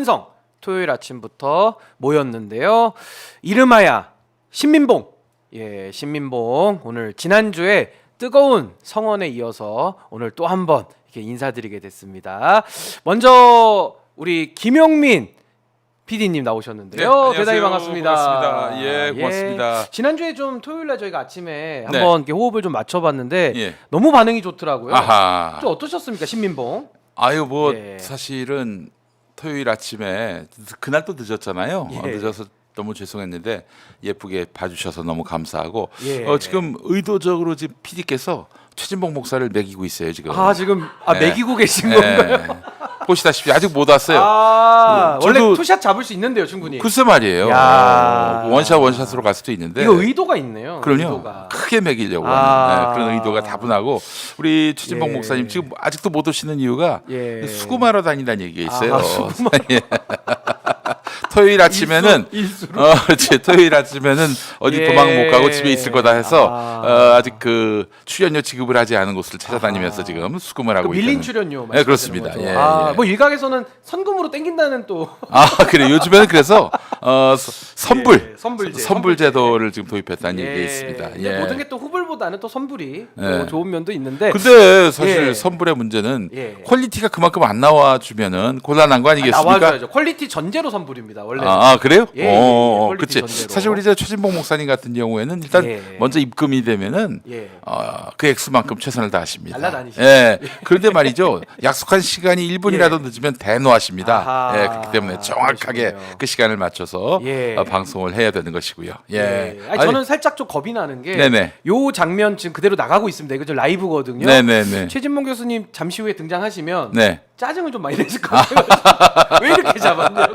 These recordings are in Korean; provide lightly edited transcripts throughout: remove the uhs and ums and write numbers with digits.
찬성 토요일 아침부터 모였는데요. 이름하여 신민봉. 예, 신민봉 오늘 지난주에 뜨거운 성원에 이어서 오늘 또 한 번 이렇게 인사드리게 됐습니다. 먼저 우리 김용민 PD님 나오셨는데요. 네, 대단히 반갑습니다. 반갑습니다. 예, 고맙습니다. 지난주에 좀 토요일날 저희가 아침에 네. 한번 이렇게 호흡을 좀 맞춰봤는데 예. 너무 반응이 좋더라고요. 아하. 좀 어떠셨습니까, 신민봉? 아유 뭐 예. 사실은 토요일 아침에 그날 또 늦었잖아요. 예. 늦어서 너무 죄송했는데 예쁘게 봐주셔서 너무 감사하고 예. 지금 의도적으로 지금 PD께서 최진봉 목사를 먹이고 있어요 지금. 지금 예. 먹이고 계신 예. 건가요? 보시다시피 아직 못 왔어요. 원래 저도- 투샷 잡을 수 있는데요, 충분히. 글쎄 말이에요. 야. 원샷으로 갈 수도 있는데. 이거 의도가 있네요. 그럼요. 의도가. 크게 먹이려고 아. 하는 그런 의도가 다분하고 우리 최진봉 예. 목사님 지금 아직도 못 오시는 이유가 예. 수금하러 다니다는 얘기가 있어요. 수금하러. 예. 토요일 아침에는 일수로. 그렇지. 토요일 아침에는 어디 예. 도망 못 가고 집에 있을 거다 해서 아. 아직 그 출연료 지급을 하지 않은 곳을 찾아다니면서 지금 수금을 하고 밀린 있다는. 출연료 네, 그렇습니다. 말씀하시는 예, 거죠? 예. 뭐 일각에서는 선금으로 땡긴다는 또 그래. 요즘에는 그래서 선불 예, 선불제. 선불 제도를 지금 도입했다는 예. 얘기가 있습니다. 근데 예. 모든 게 또 후불보다는 또 선불이 예. 또 좋은 면도 있는데 근데 사실 예. 선불의 문제는 예. 퀄리티가 그만큼 안 나와 주면은 곤란한 거 아니겠습니까? 나와줘야죠. 퀄리티 전제로 선불입니다. 원래. 그래요? 예, 예, 예. 퀄리티 그렇지. 전제로. 사실 우리 최진봉 목사님 같은 경우에는 일단 예. 먼저 입금이 되면은 예. 그 액수만큼 최선을 다하십니다. 날라다니시죠. 예. 그런데 말이죠. 약속한 시간이 1분이라도 늦으면 대노하십니다. 아하. 예. 그렇기 때문에 정확하게 그러시군요. 그 시간을 맞춰서 예. 방송을 해야 되는 것이고요. 예. 아니, 저는 살짝 좀 겁이 나는 게 네네. 요 장면 지금 그대로 나가고 있습니다. 이거 좀 라이브거든요. 네네네. 최진봉 교수님 잠시 후에 등장하시면 네. 짜증을 좀 많이 내실 것 같아요. 왜 이렇게 잡았냐고.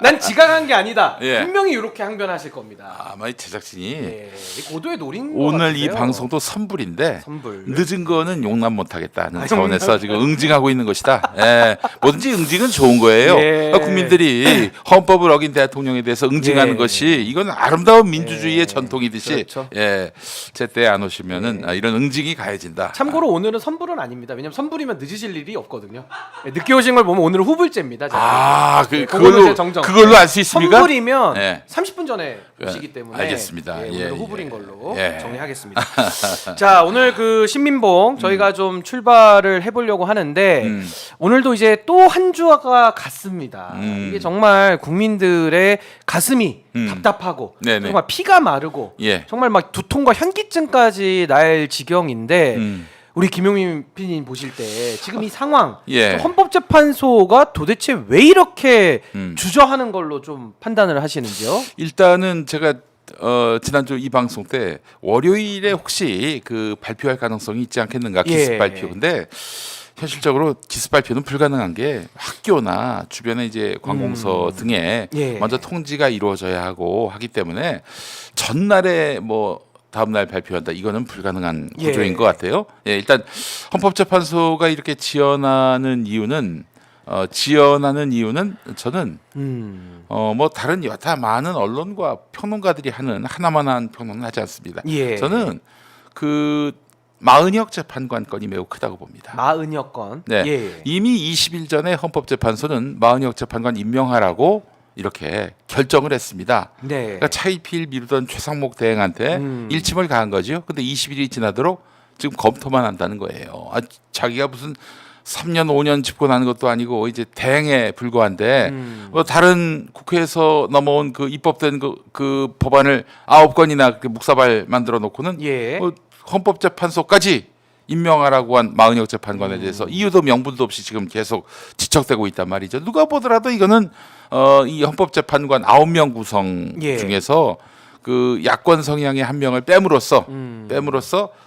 난 지각한 게 아니다. 예. 분명히 이렇게 항변하실 겁니다. 아마 이 제작진이 예. 이 고도의 노린 것 오늘 이 같은데요. 방송도 선불인데 선불. 늦은 거는 용납 못하겠다는 아, 차원에서 용납. 지금 응징하고 있는 것이다. 예. 뭐든지 응징은 좋은 거예요. 예. 국민들이 헌법을 어긴 대통령에 대해서 응징하는 예. 것이 이건 아름다운 민주주의의 예. 전통이듯이 그렇죠. 예. 제때 안 오시면은 이런 응징이 가해진다. 참고로 오늘은 선불은 아닙니다. 왜냐면 선불이면 늦으실 일이 없거든요. 예, 늦게 오신 걸 보면 오늘은 후불제입니다. 제가. 예, 그거는 그걸로 이제 정정. 그걸로 알 수 있습니까? 선불이면 예. 30분 전에 오시기 때문에 알겠습니다. 예, 예, 오늘은 후불인 예. 걸로 예. 정리하겠습니다. 자, 오늘 그 신민봉 저희가 좀 출발을 해보려고 하는데 오늘도 이제 또 한 주가 갔습니다. 이게 정말 국민들의 가슴이 답답하고 네네. 정말 피가 마르고 예. 정말 막 두통과 현기증까지 날 지경인데 음. 우리 김용민 PD님 보실 때 지금 이 상황 예. 헌법재판소가 도대체 왜 이렇게 음. 주저하는 걸로 좀 판단을 하시는지요? 일단은 제가 지난주 이 방송 때 월요일에 혹시 그 발표할 가능성이 있지 않겠는가 기습 예. 발표. 근데 현실적으로 기습 발표는 불가능한 게 학교나 주변에 이제 관공서 등에 예. 먼저 통지가 이루어져야 하고 하기 때문에 전날에 뭐 다음날 발표한다 이거는 불가능한 예. 구조인 것 같아요. 예, 일단 헌법재판소가 이렇게 지연하는 이유는 저는 뭐 다른 여타 많은 언론과 평론가들이 하는 하나만한 평론은 하지 않습니다. 예. 저는 그 마은혁 재판관 건이 매우 크다고 봅니다. 마은혁 건. 네. 예. 이미 20일 전에 헌법재판소는 마은혁 재판관 임명하라고 이렇게 결정을 했습니다. 네. 그러니까 차일피일 미루던 최상목 대행한테 일침을 가한 거죠. 근데 20일이 지나도록 지금 검토만 한다는 거예요. 자기가 무슨 3년 5년 집권하는 것도 아니고 이제 대행에 불과한데 뭐 다른 국회에서 넘어온 그 입법된 그 법안을 9건이나 묵사발 만들어 놓고는 예. 헌법재판소까지 임명하라고 한 마은혁 재판관에 대해서 이유도 명분도 없이 지금 계속 지척되고 있단 말이죠. 누가 보더라도 이거는 이 헌법재판관 9명 구성 예. 중에서 그 야권 성향의 한 명을 빼므로써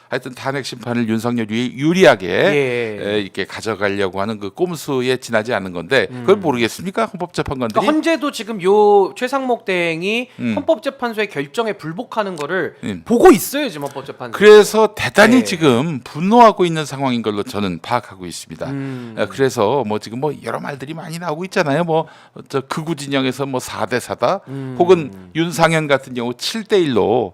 하여튼 탄핵 심판을 윤석열이 유리하게 예. 이렇게 가져가려고 하는 그 꼼수에 지나지 않은 건데 그걸 모르겠습니까? 헌법재판관들이 그러니까 헌재도 지금 요 최상목 대행이 음. 헌법재판소의 결정에 불복하는 거를 보고 있어요 지금 헌법재판소. 그래서 대단히 네. 지금 분노하고 있는 상황인 걸로 저는 파악하고 있습니다. 그래서 뭐 지금 뭐 여러 말들이 많이 나오고 있잖아요. 뭐 저 극우 진영에서 뭐 4대 4다 혹은 윤상현 같은 경우 7대 1로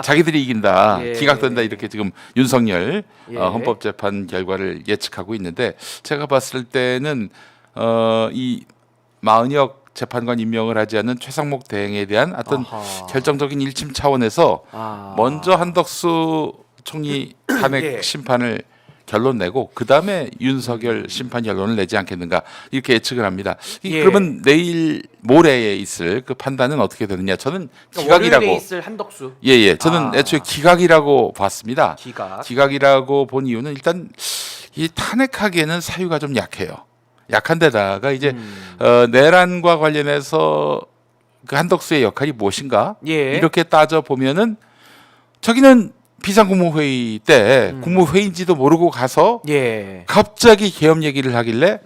자기들이 이긴다, 예. 기각된다 이렇게 지금 윤석열 예. 헌법재판 결과를 예측하고 있는데 제가 봤을 때는 이 마은혁 재판관 임명을 하지 않는 최상목 대행에 대한 어떤 결정적인 일침 차원에서 먼저 한덕수 총리 탄핵 예. 심판을 결론 내고 그 다음에 윤석열 심판 결론을 내지 않겠는가 이렇게 예측을 합니다. 예. 그러면 내일 모레에 있을 그 판단은 어떻게 되느냐? 저는 그러니까 기각이라고. 월요일에 있을 한덕수. 예예. 저는 애초에 기각이라고 봤습니다. 기각이라고 본 이유는 일단 이 탄핵하기에는 사유가 좀 약해요. 약한 데다가 이제 내란과 관련해서 그 한덕수의 역할이 무엇인가 예. 이렇게 따져 보면은 저기는 비상국무회의 때 국무회의인지도 모르고 가서 예. 갑자기 계엄 얘기를 하길래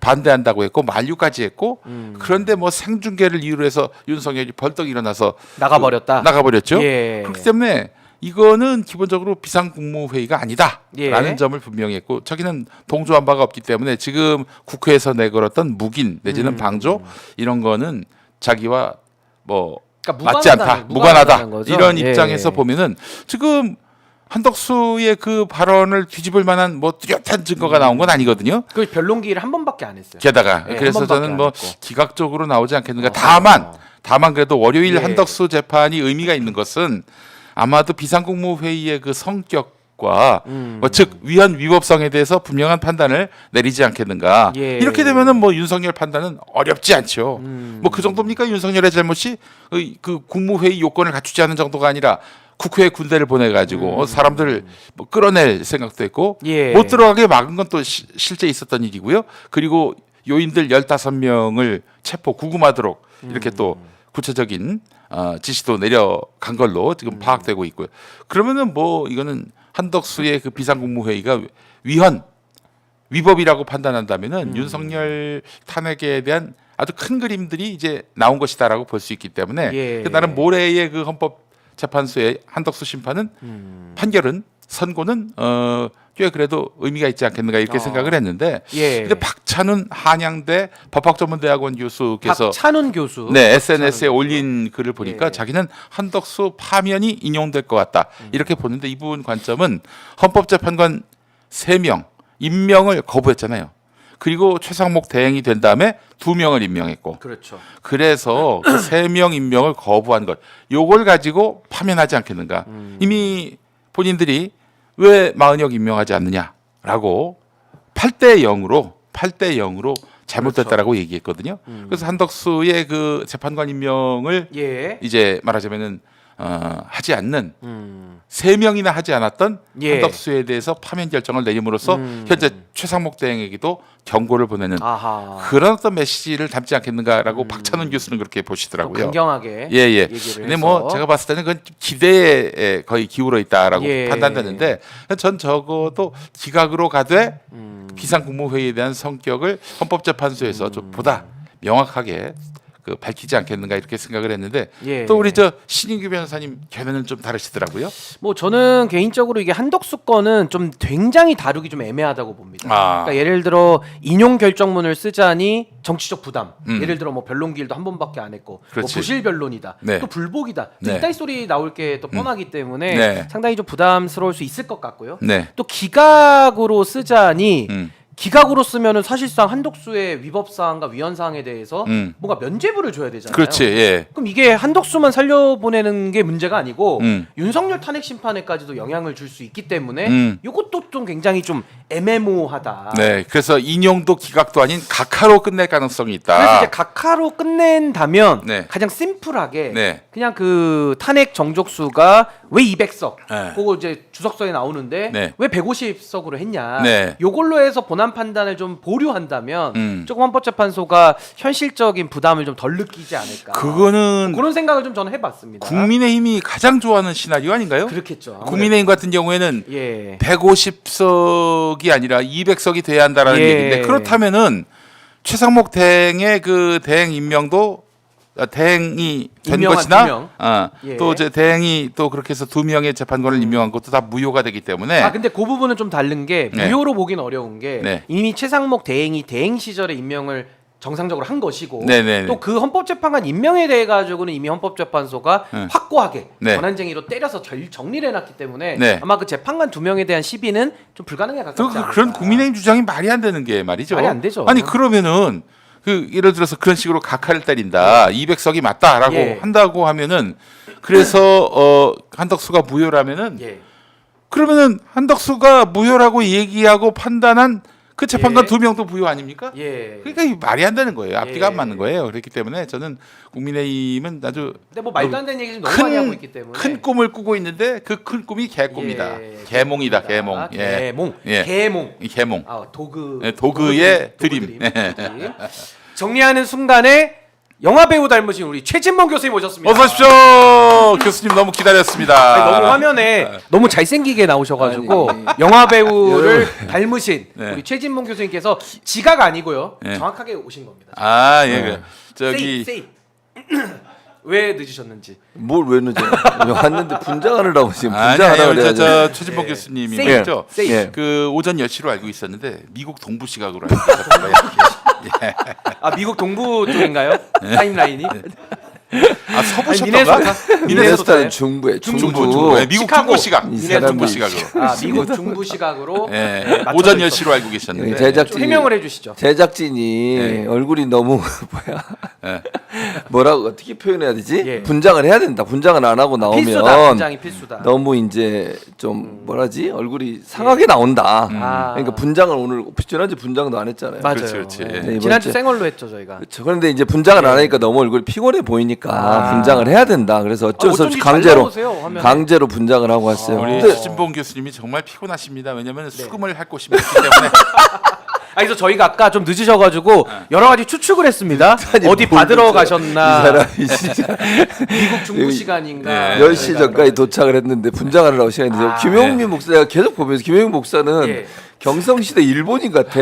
반대한다고 했고 만류까지 했고 그런데 뭐 생중계를 이유로 해서 윤석열이 벌떡 일어나서 나가버렸죠. 예. 그렇기 때문에 이거는 기본적으로 비상국무회의가 아니다라는 예. 점을 분명히 했고 저기는 동조한 바가 없기 때문에 지금 국회에서 내걸었던 묵인 내지는 방조 이런 거는 자기와 뭐 그러니까 맞지 않다, 무관하다 거죠? 이런 예. 입장에서 보면은 지금 한덕수의 그 발언을 뒤집을 만한 뭐 뚜렷한 증거가 나온 건 아니거든요. 그 변론기를 한 번밖에 안 했어요. 게다가 예, 그래서 한 번밖에 저는 안 뭐 했고. 기각적으로 나오지 않겠는가. 다만 그래도 월요일 예. 한덕수 재판이 의미가 있는 것은 아마도 비상국무회의의 그 성격과 즉 위헌 위법성에 대해서 분명한 판단을 내리지 않겠는가. 예. 이렇게 되면은 뭐 윤석열 판단은 어렵지 않죠. 뭐 그 정도입니까? 윤석열의 잘못이 그 국무회의 요건을 갖추지 않은 정도가 아니라 국회에 군대를 보내가지고 사람들을 뭐 끌어낼 생각도 했고 예. 못 들어가게 막은 건 또 실제 있었던 일이고요. 그리고 요인들 15명을 체포 구금하도록 이렇게 또 구체적인 지시도 내려간 걸로 지금 파악되고 있고요. 그러면은 뭐 이거는 한덕수의 그 비상국무회의가 위헌 위법이라고 판단한다면은 윤석열 탄핵에 대한 아주 큰 그림들이 이제 나온 것이다라고 볼 수 있기 때문에 예. 나는 모레의 그 헌법재판소의 한덕수 심판은 판결은 선고는 꽤 그래도 의미가 있지 않겠는가 이렇게 생각을 했는데 예. 근데 박찬훈 한양대 법학전문대학원 교수께서 박찬훈 교수 네 SNS에 올린 글을 보니까 예. 자기는 한덕수 파면이 인용될 것 같다 이렇게 보는데 이분 관점은 헌법재판관 3명 임명을 거부했잖아요. 그리고 최상목 대행이 된 다음에 2명을 임명했고 그렇죠. 그래서 그 3명 임명을 거부한 것 요걸 가지고 파면하지 않겠는가. 이미 본인들이 왜 마은혁 임명하지 않느냐라고 8대 0으로 잘못됐다라고 얘기했거든요. 그래서 한덕수의 그 재판관 임명을 예. 이제 말하자면은 하지 않는 3명이나 하지 않았던 예. 한덕수에 대해서 파면 결정을 내림으로써 현재 최상목 대행에게도 경고를 보내는 그런 어떤 메시지를 담지 않겠는가라고 박찬훈 교수는 그렇게 보시더라고요. 강경하게 예. 얘기를 근데 해서. 뭐 제가 봤을 때는 그건 기대에 거의 기울어 있다라고 예. 판단되는데 전 적어도 기각으로 가되 비상국무회의에 대한 성격을 헌법재판소에서 좀 보다 명확하게 그 밝히지 않겠는가 이렇게 생각을 했는데 예. 또 우리 저 신인규 변호사님 견해는 좀 다르시더라고요. 뭐 저는 개인적으로 이게 한덕수 건은 좀 굉장히 다루기 좀 애매하다고 봅니다. 그러니까 예를 들어 인용 결정문을 쓰자니 정치적 부담. 예를 들어 뭐 변론기일도 한 번밖에 안 했고 뭐 부실 변론이다. 네. 또 불복이다. 네. 이따위 소리 나올 게 또 뻔하기 때문에 네. 상당히 좀 부담스러울 수 있을 것 같고요. 네. 또 기각으로 쓰자니 기각으로 쓰면은 사실상 한덕수의 위법 사항과 위헌 사항에 대해서 뭔가 면죄부를 줘야 되잖아요. 그렇지. 예. 그럼 이게 한덕수만 살려보내는 게 문제가 아니고 윤석열 탄핵 심판에까지도 영향을 줄 수 있기 때문에 이것도 좀 굉장히 좀 애매모호하다. 네. 그래서 인용도 기각도 아닌 각하로 끝낼 가능성이 있다. 그래서 이제 각하로 끝낸다면 네. 가장 심플하게 네. 그냥 그 탄핵 정족수가 왜 200석 네. 그거 이제 주석서에 나오는데 네. 왜 150석으로 했냐 네. 요걸로 해서 본안 판단을 좀 보류한다면 조금 헌법재판소가 현실적인 부담을 좀 덜 느끼지 않을까. 그거는 그런 생각을 좀 저는 해봤습니다. 국민의힘이 가장 좋아하는 시나리오 아닌가요? 그렇겠죠. 아무래도. 국민의힘 같은 경우에는 예. 150석이 아니라 200석이 돼야 한다라는 예. 얘기인데 그렇다면은 최상목 대행의 그 대행 임명도 대행이 된 임명한 것이나 2명. 예. 또 이제 대행이 또 그렇게 해서 2명의 재판관을 임명한 것도 다 무효가 되기 때문에 근데 그 부분은 좀 다른 게 네. 무효로 보긴 어려운 게 네. 이미 최상목 대행이 대행 시절에 임명을 정상적으로 한 것이고 네네네. 또 그 헌법재판관 임명에 대해 가지고는 이미 헌법재판소가 확고하게 네. 전환쟁의로 때려서 정리를 해놨기 때문에 네. 아마 그 재판관 2명에 대한 시비는 좀 불가능에 가깝지 않을까. 그런 국민의힘 주장이 말이 안 되는 게 말이죠. 말이 안 되죠. 아니 그러면은 그 예를 들어서 그런 식으로 각하를 때린다. 200석이 맞다라고 예. 한다고 하면은 그래서 한덕수가 무효라면은 예. 그러면은 한덕수가 무효라고 얘기하고 판단한 그 재판관 예. 2명도 무효 아닙니까? 예. 그러니까 이게 말이 안 되는 거예요. 앞뒤가 예. 안 맞는 거예요. 그렇기 때문에 저는 국민의힘은 아주 근데 뭐 말도 안 되는 얘기 좀 너무 많이 하고 있기 때문에 큰 꿈을 꾸고 있는데 그 큰 꿈이 개꿈이다. 예. 개몽이다. 개몽. 예. 개몽. 예. 개몽. 이 개몽. 아, 도구. 네, 도구의 도구 드림. 도구드림. 정리하는 순간에 영화 배우 닮으신 우리 최진봉 교수님 오셨습니다. 어서 오십시오. 교수님 너무 기다렸습니다. 아니, 너무 화면에 너무 잘생기게 나오셔가지고 영화 배우를 닮으신 네. 우리 최진봉 교수님께서 지각 아니고요. 네. 정확하게 오신 겁니다. 아, 예. 그 저기 세입. 왜 늦으셨는지. 뭘 왜 늦어요? 왔는데 분장하느라고 지금 아니, 분장하라고 아니, 그래야지. 저 최진봉 예. 교수님이 세이프. 말이죠. 세이프. 예. 그 오전 10시로 알고 있었는데 미국 동부 시각으로 알고 있었어요. 아 미국 동부 쪽인가요? 타임라인이? 아, 서부 아니, 셨던가? 미네소타는 중부에 중부. 네, 미국 시카고. 중부 시각. 이 미네 중부 사람이- 시각으로. 아 미국 중부 시각으로 예. 맞춰져 오전 있었어요. 10시로 알고 계셨는데. 제작진이 해명을 해주시죠. 제작진이 예. 얼굴이 너무 뭐야? 예. 뭐라고 어떻게 표현해야 되지? 예. 분장을 해야 된다. 분장을 안 하고 나오면 필수다. 분장이 필수다. 너무 이제 좀 뭐라지? 얼굴이 상하게 나온다. 아. 그러니까 분장을 오늘 지난주 분장도 안 했잖아요. 맞아요. 그렇지, 그렇지. 네. 네, 이번 지난주 주에- 생얼로 했죠 저희가. 그렇죠. 그런데 이제 분장을 안 하니까 너무 얼굴이 피곤해 보이니까 아. 분장을 해야 된다. 그래서 어쩔 수 없이 어쩐지 잘 강제로 나오세요, 화면에. 강제로 분장을 하고 왔어요. 우리 근데 최진봉 교수님이 정말 피곤하십니다. 왜냐하면 네. 수금을 할 곳이 많기 때문에. 아, 그래서 저희가 아까 좀 늦으셔가지고 여러 가지 추측을 했습니다. 아니, 어디 뭘 받으러 늦어요. 가셨나? 이 사람이 진짜 미국 중부 여기- 시간인가? 네. 10시 전까지 도착을 했는데 분장하느라고 시간인데 아, 김용민 목사가 계속 보면서 김용민 목사는 예. 경성시대 일본인 같아.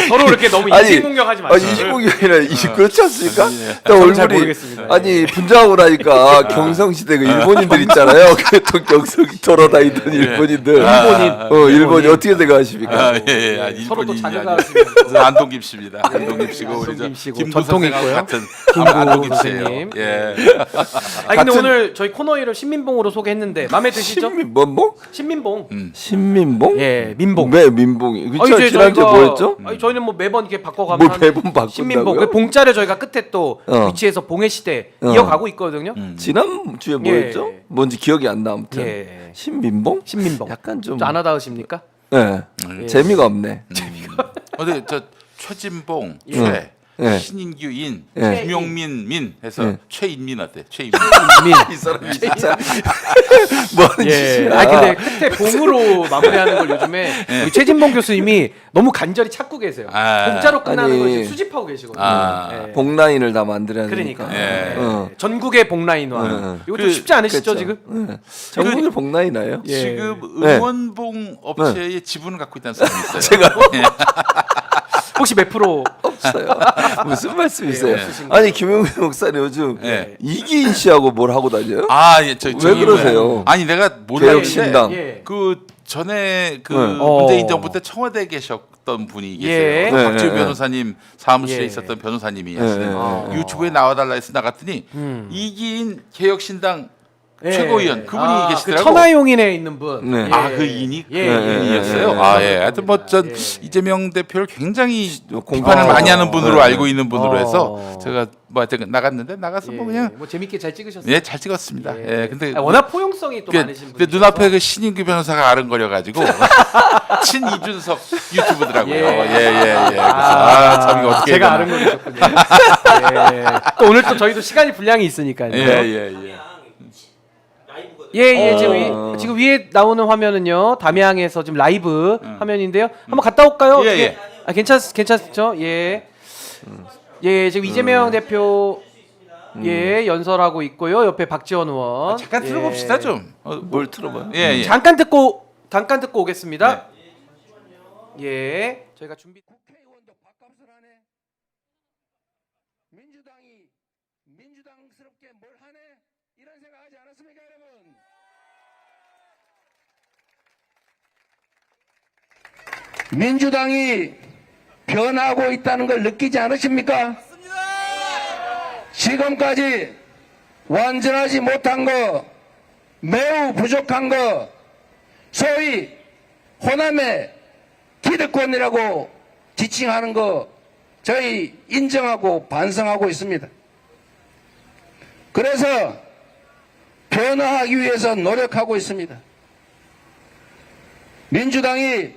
서로 이렇게 너무 아니, 인신공격하지 아니 마시고. 이시공이 아니라 그렇지 않습니까? 예. 또 저는 잘 얼굴이 모르겠습니다. 아니 분장하고 나니까 경성시대 그 일본인들 있잖아요. 그또 경성 돌아다니던 일본인들. 일본인. 일본이 어떻게 생각하십니까? 아, 예, 예. 아니, 서로 또 일본인이 자녀가 아니고. 있으면 그래서 안동김 씨입니다. 안동김 씨고 우리 안동김 저 씨고, 김구 전통이 선생하고 있고요. 같은 김구 안동김 씨예요. 선생님. 예. 아니 근데 같은- 오늘 저희 코너 이름 신민봉으로 소개했는데 마음에 드시죠? 뭔봉? 신민봉. 신민봉? 예, 민봉. 왜 민봉이? 아니, 이제 지난주 저희가- 뭐였죠? 아니, 저희는 뭐 매번 이렇게 바꿔가면 뭘 매번 바꾼다고요? 신민봉. 그 봉자를 저희가 끝에 또 위치에서 봉해 시대 이어가고 있거든요. 지난 주에 뭐였죠? 예. 뭔지 기억이 안 나. 아무튼 예. 신민봉? 신민봉. 약간 좀 좀 아나다우십니까? 예. 재미가 없네. 근데 저 최진봉, 예. 최, 예. 신인규인, 예. 김용민, 민 해서 예. 최인민 어때? 최인민. 민. 이 사람이 진짜 뭐 하는 예. 짓이야. 아 근데 끝에 봉으로 마무리하는 걸 요즘에 우리 최진봉 교수님이 너무 간절히 찾고 계세요. 아. 봉자로 끝나는 아니. 걸 지금 수집하고 계시거든요. 아. 예. 복라인을 다 만들어야 그러니까 되니까. 예. 어. 전국의 봉라인화. 이거 좀 그- 쉽지 않으시죠 그렇죠. 지금? 예. 전국의 복라인이나요? 예. 지금 네. 응원봉 업체의 지분을 갖고 있다는 사람이 있어요. 제가 혹시 몇 프로? 없어요. 무슨 말씀이세요? 예. 아니 김용민 목사님 요즘 예. 이기인 씨하고 뭘 하고 다녀요? 아, 예, 왜 그러세요? 아니 내가 몰랐는데 개혁신당. 예. 그 전에 그 네. 문재인 정부 때 청와대에 계셨던 분이 계세요. 예. 네, 박지우 네, 변호사님 사무실에 예. 있었던 변호사님이 네, 하시는 네, 유튜브에 나와달라 해서 나갔더니 이기인 개혁신당 예. 최고위원 그분이 그 계시더라고. 천하용인에 있는 분. 네. 아, 그 인이 그 예, 인이었어요. 예, 아, 예. 하여튼 뭐전 예. 이재명 대표를 굉장히 공부하죠. 비판을 많이 하는 분으로 네. 알고 있는 분으로 어. 해서 제가 뭐 하여튼 나갔는데 나가서 뭐 그냥 뭐 재밌게 잘 찍으셨어요. 예, 잘 찍었습니다. 예. 근데 아, 워낙 포용성이 또 그, 많으신 근데 분이 눈앞에 그 신인규 변호사가 아른거려 가지고 친 이준석 유튜브더라고요. 예. 예. 그래서 참 이거 어떻게 제가 해야 아는 되나. 거셨군요. 예. 또 오늘 또 저희도 시간이 분량이 있으니까요. 예. 예, 지금 위에 나오는 화면은요 담양에서 지금 라이브 화면인데요. 한번 갔다 올까요? 예, 어떻게- 예. 아 괜찮죠? 예. 예, 지금 이재명 대표 예 연설하고 있고요. 옆에 박지원 의원. 잠깐 예. 들어봅시다 좀. 뭘 틀어봐요? 예. 잠깐 듣고 오겠습니다. 예, 저희가 준비. 국회의원도 밥값을 하네. 민주당스럽게 뭘 하네. 이런 생각하지 않았습니까, 여러분? 민주당이 변하고 있다는 걸 느끼지 않으십니까? 지금까지 완전하지 못한 거, 매우 부족한 거, 소위 호남의 기득권이라고 지칭하는 거 저희 인정하고 반성하고 있습니다. 그래서 변화하기 위해서 노력하고 있습니다. 민주당이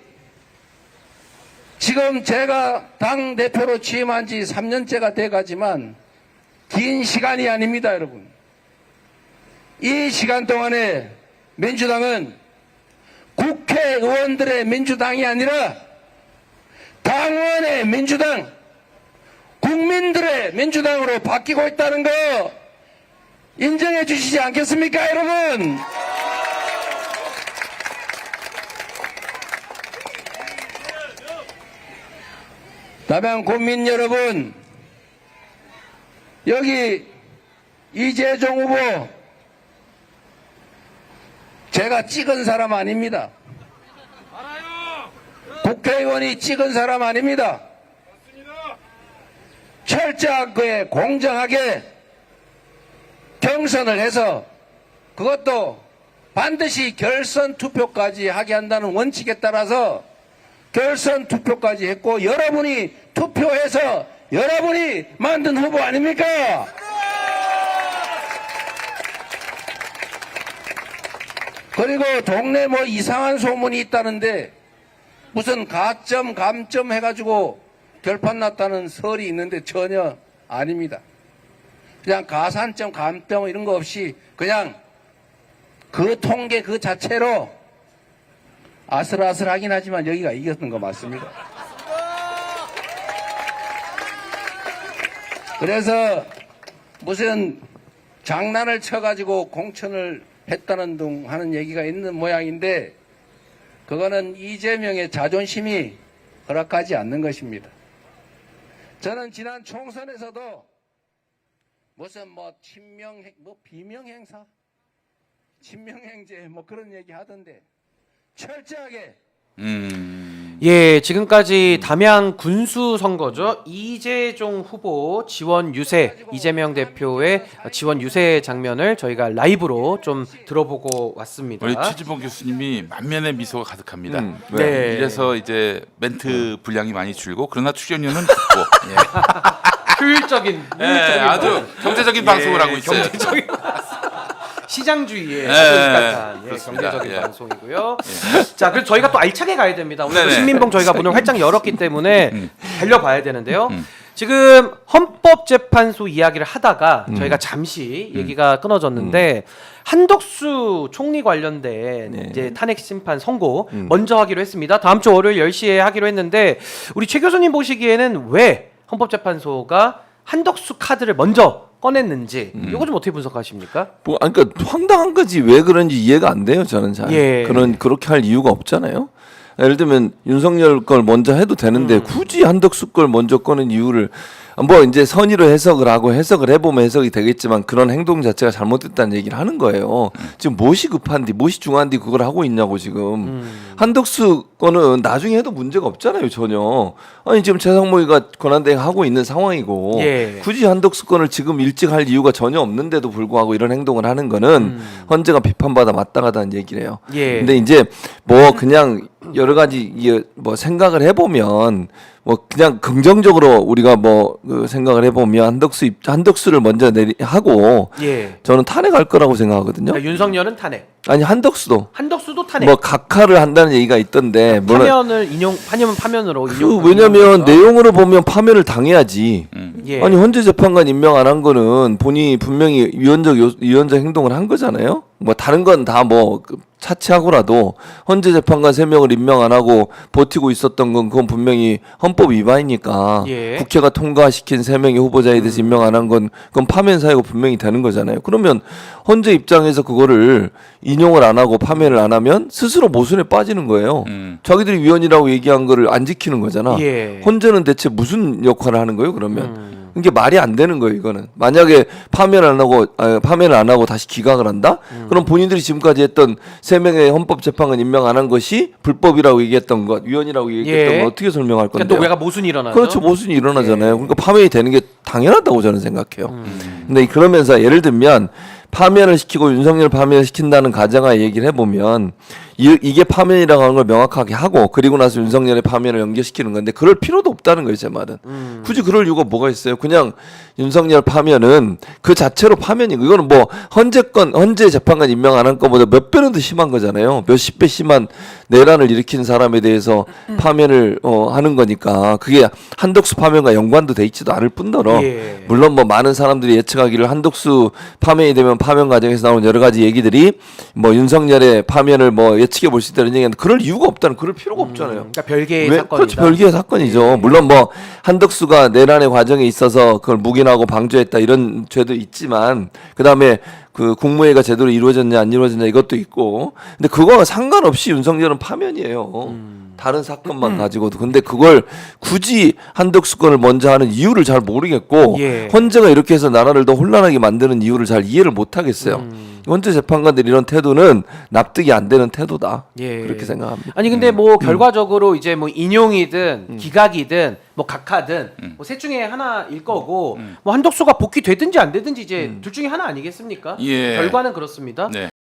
지금 제가 당대표로 취임한 지 3년째가 돼가지만 긴 시간이 아닙니다, 여러분. 이 시간 동안에 민주당은 국회의원들의 민주당이 아니라 당원의 민주당, 국민들의 민주당으로 바뀌고 있다는 거 인정해 주시지 않겠습니까, 여러분? 다만 국민 여러분, 여기 이재종 후보 제가 찍은 사람 아닙니다. 국회의원이 찍은 사람 아닙니다. 철저하게 공정하게 경선을 해서 그것도 반드시 결선 투표까지 하게 한다는 원칙에 따라서 결선 투표까지 했고 여러분이 투표해서 여러분이 만든 후보 아닙니까? 그리고 동네 뭐 이상한 소문이 있다는데 무슨 가점 감점 해가지고 결판 났다는 설이 있는데 전혀 아닙니다. 그냥 가산점 감점 이런 거 없이 그냥 그 통계 그 자체로 아슬아슬하긴 하지만 여기가 이겼던 거 맞습니다. 그래서 무슨 장난을 쳐가지고 공천을 했다는 둥 하는 얘기가 있는 모양인데 그거는 이재명의 자존심이 허락하지 않는 것입니다. 저는 지난 총선에서도 무슨 뭐 비명행사? 친명행제 뭐 그런 얘기 하던데 철저하게 예, 지금까지 담양 군수 선거죠. 이재종 후보 지원 유세, 이재명 대표의 지원 유세 장면을 저희가 라이브로 좀 들어보고 왔습니다. 우리 최지봉 교수님이 만면의 미소가 가득합니다. 네. 이래서 이제 멘트 분량이 많이 줄고 그러나 출연료는 적고 예. 효율적인 아주 경제적인 방송을 하고 있어요. 경제적인 시장주의의 네, 같은 그렇습니다. 경제적인 예. 방송이고요. 자, 그래서 저희가 또 알차게 가야 됩니다. 오늘 네네. 신민봉 저희가 문을 활짝 열었기 때문에 달려봐야 되는데요. 지금 헌법재판소 이야기를 하다가 저희가 잠시 얘기가 끊어졌는데 한덕수 총리 관련된 이제 탄핵 심판 선고 먼저 하기로 했습니다. 다음 주 월요일 10시에 하기로 했는데 우리 최 교수님 보시기에는 왜 헌법재판소가 한덕수 카드를 먼저 꺼냈는지 이거 좀 어떻게 분석하십니까? 뭐, 아니, 그러니까 황당한 거지 왜 그런지 이해가 안 돼요. 저는 잘 예. 그렇게 할 이유가 없잖아요. 예를 들면 윤석열 걸 먼저 해도 되는데 굳이 한덕수 걸 먼저 꺼낸 이유를 뭐 이제 선의로 해석을 하고 해석을 해보면 해석이 되겠지만 그런 행동 자체가 잘못됐다는 얘기를 하는 거예요. 지금 무엇이 급한디 무엇이 중요한디 그걸 하고 있냐고 지금. 한덕수 거는 나중에 해도 문제가 없잖아요 전혀. 아니 지금 최상목이가 권한대행 하고 있는 상황이고 예. 굳이 한덕수 건을 지금 일찍 할 이유가 전혀 없는데도 불구하고 이런 행동을 하는 거는 헌재가 비판받아 마땅하다는 얘기래요. 예. 근데 이제 뭐 그냥 여러 가지 뭐 생각을 해보면 뭐 그냥 긍정적으로 우리가 뭐 그 생각을 해보면 한덕수를 먼저 하고 예. 저는 탄핵할 거라고 생각하거든요. 그러니까 윤석열은 탄핵, 아니 한덕수도 한덕수도 탄핵. 뭐 각하를 한다는 얘기가 있던데 물론 파면을 파면으로 왜냐면 내용으로 보면 파면을 당해야지. 예. 아니 헌재 재판관 임명 안 한 거는 본인이 분명히 위헌적 행동을 한 거잖아요. 뭐 다른 건 다 뭐 차치하고라도 헌재 재판관 3명을 임명 안 하고 버티고 있었던 건 그건 분명히 헌법 위반이니까 예. 국회가 통과시킨 3명의 후보자에 대해서 임명 안 한 건 그건 파면 사유가 분명히 되는 거잖아요. 그러면 헌재 입장에서 그거를 인용을 안 하고 파면을 안 하면 스스로 모순에 빠지는 거예요. 자기들이 위헌이라고 얘기한 거를 안 지키는 거잖아. 예. 헌재는 대체 무슨 역할을 하는 거예요? 그러면 이게 말이 안 되는 거예요. 이거는 만약에 파면을 안 하고 다시 기각을 한다? 그럼 본인들이 지금까지 했던 3명의 헌법재판관 임명 안 한 것이 불법이라고 얘기했던 것, 위헌이라고 얘기했던 예. 것 어떻게 설명할 건데요? 그러니까 또 왜가 모순이 일어나죠? 그렇죠. 모순이 일어나잖아요. 그러니까 파면이 되는 게 당연하다고 저는 생각해요. 근데 그러면서 예를 들면 파면을 시키고 윤석열 파면을 시킨다는 가정하에 얘기를 해보면 이게 파면이라고 하는 걸 명확하게 하고 그리고 나서 윤석열의 파면을 연결시키는 건데 그럴 필요도 없다는 거예요. 제 말은. 굳이 그럴 이유가 뭐가 있어요. 그냥 윤석열 파면은 그 자체로 파면이고 이거는 뭐 헌재 재판관 임명 안 한 거보다 몇 배는 더 심한 거잖아요. 몇십 배 심한 내란을 일으킨 사람에 대해서 파면을 하는 거니까 그게 한덕수 파면과 연관도 돼 있지도 않을 뿐더러 예. 물론 뭐 많은 사람들이 예측하기를 한덕수 파면이 되면 파면 과정에서 나오는 여러 가지 얘기들이 뭐 윤석열의 파면을 뭐 예측해 볼 수 있다는 얘기인데 그럴 이유가 없다는 그럴 필요가 없잖아요. 그러니까 별개의 왜? 사건이다. 그렇죠. 별개의 사건이죠. 물론 뭐 한덕수가 내란의 과정에 있어서 그걸 묵인하고 방조했다 이런 죄도 있지만 그다음에 그 국무회의가 제대로 이루어졌냐 안 이루어졌냐 이것도 있고 근데 그거와 상관없이 윤석열은 파면이에요. 다른 사건만 가지고도 근데 그걸 굳이 한덕수 건을 먼저 하는 이유를 잘 모르겠고 예. 헌재가 이렇게 해서 나라를 더 혼란하게 만드는 이유를 잘 이해를 못 하겠어요. 헌재 재판관들 이런 태도는 납득이 안 되는 태도다. 예. 그렇게 생각합니다. 아니 근데 뭐 결과적으로 이제 뭐 인용이든 기각이든 뭐 각하든 뭐 셋 중에 하나일 거고 뭐 한덕수가 복귀되든지 안 되든지 이제 둘 중에 하나 아니겠습니까? 예. 결과는 그렇습니다. 네.